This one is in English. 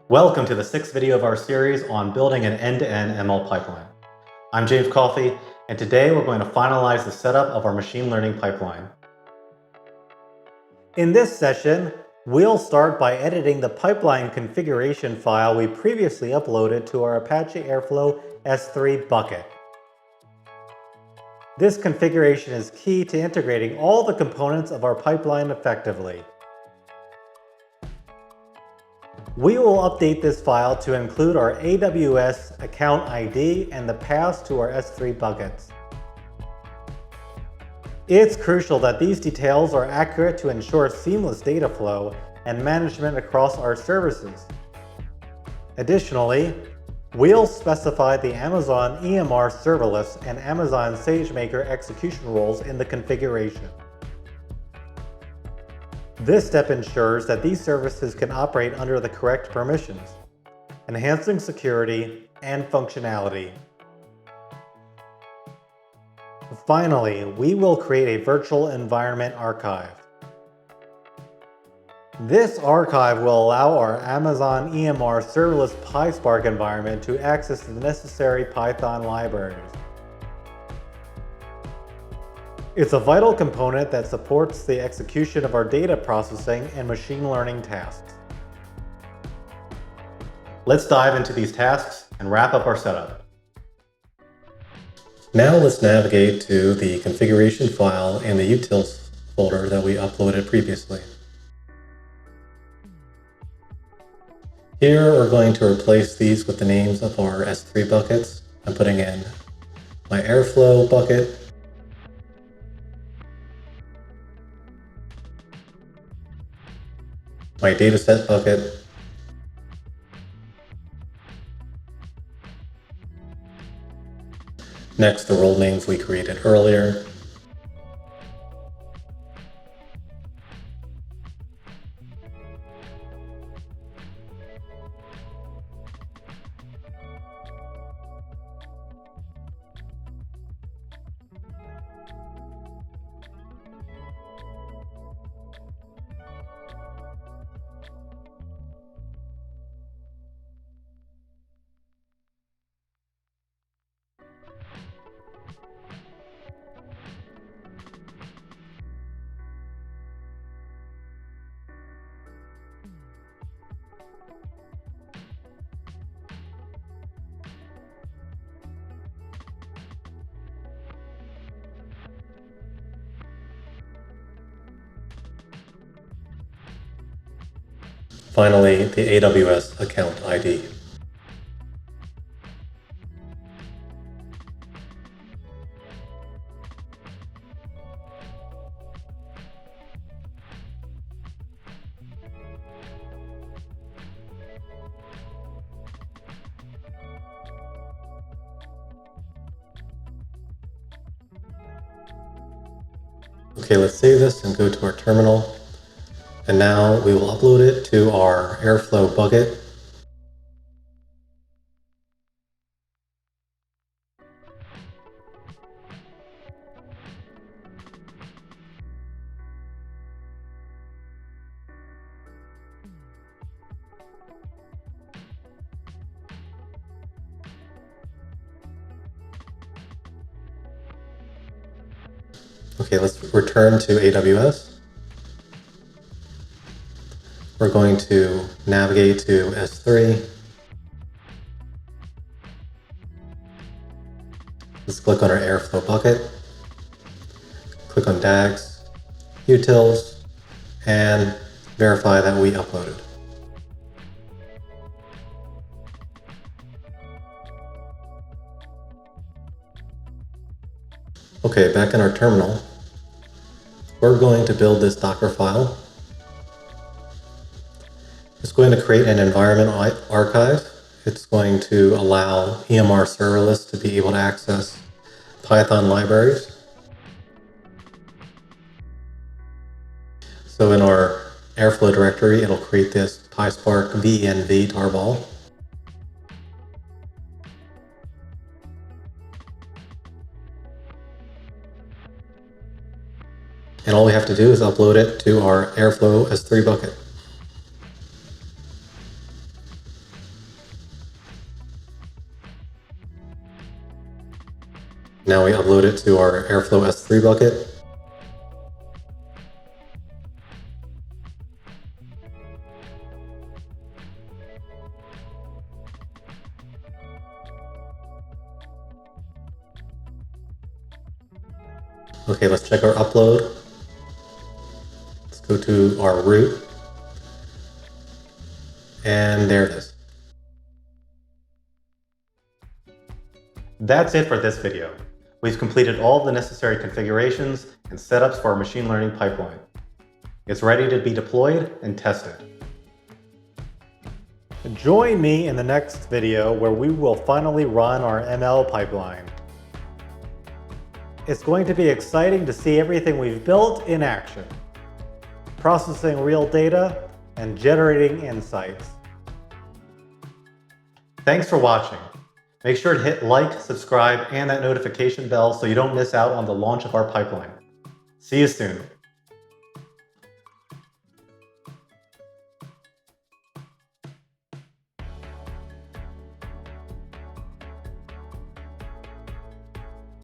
Welcome to the sixth video of our series on building an end-to-end ML pipeline. I'm James Coffey, and today we're going to finalize the setup of our machine learning pipeline. In this session, we'll start by editing the pipeline configuration file we previously uploaded to our Apache Airflow S3 bucket. This configuration is key to integrating all the components of our pipeline effectively. We will update this file to include our AWS Account ID and the paths to our S3 buckets. It's crucial that these details are accurate to ensure seamless data flow and management across our services. Additionally, we'll specify the Amazon EMR serverless and Amazon SageMaker execution roles in the configuration. This step ensures that these services can operate under the correct permissions, enhancing security and functionality. Finally, we will create a virtual environment archive. This archive will allow our Amazon EMR serverless PySpark environment to access the necessary Python libraries. It's a vital component that supports the execution of our data processing and machine learning tasks. Let's dive into these tasks and wrap up our setup. Now let's navigate to the configuration file in the utils folder that we uploaded previously. Here we're going to replace these with the names of our S3 buckets. I'm putting in my Airflow bucket, my dataset bucket, next the role names we created earlier, finally the AWS Account ID. Okay, let's save this and go to our terminal. And now we will upload it to our Airflow bucket. Okay, let's return to AWS. We're going to navigate to S3. Let's click on our Airflow bucket. Click on DAGs, utils, and verify that we uploaded. Okay, back in our terminal, we're going to build this Docker file. It's going to create an environment archive. It's going to allow EMR serverless to be able to access Python libraries. So in our Airflow directory, it'll create this PySpark venv tarball. And all we have to do is upload it to our Airflow S3 bucket. Now we upload it to our Airflow S3 bucket. Okay, let's check our upload. Let's go to our root. And there it is. That's it for this video. We've completed all the necessary configurations and setups for our machine learning pipeline. It's ready to be deployed and tested. Join me in the next video where we will finally run our ML pipeline. It's going to be exciting to see everything we've built in action, processing real data and generating insights. Thanks for watching. Make sure to hit like, subscribe, and that notification bell so you don't miss out on the launch of our pipeline. See you soon.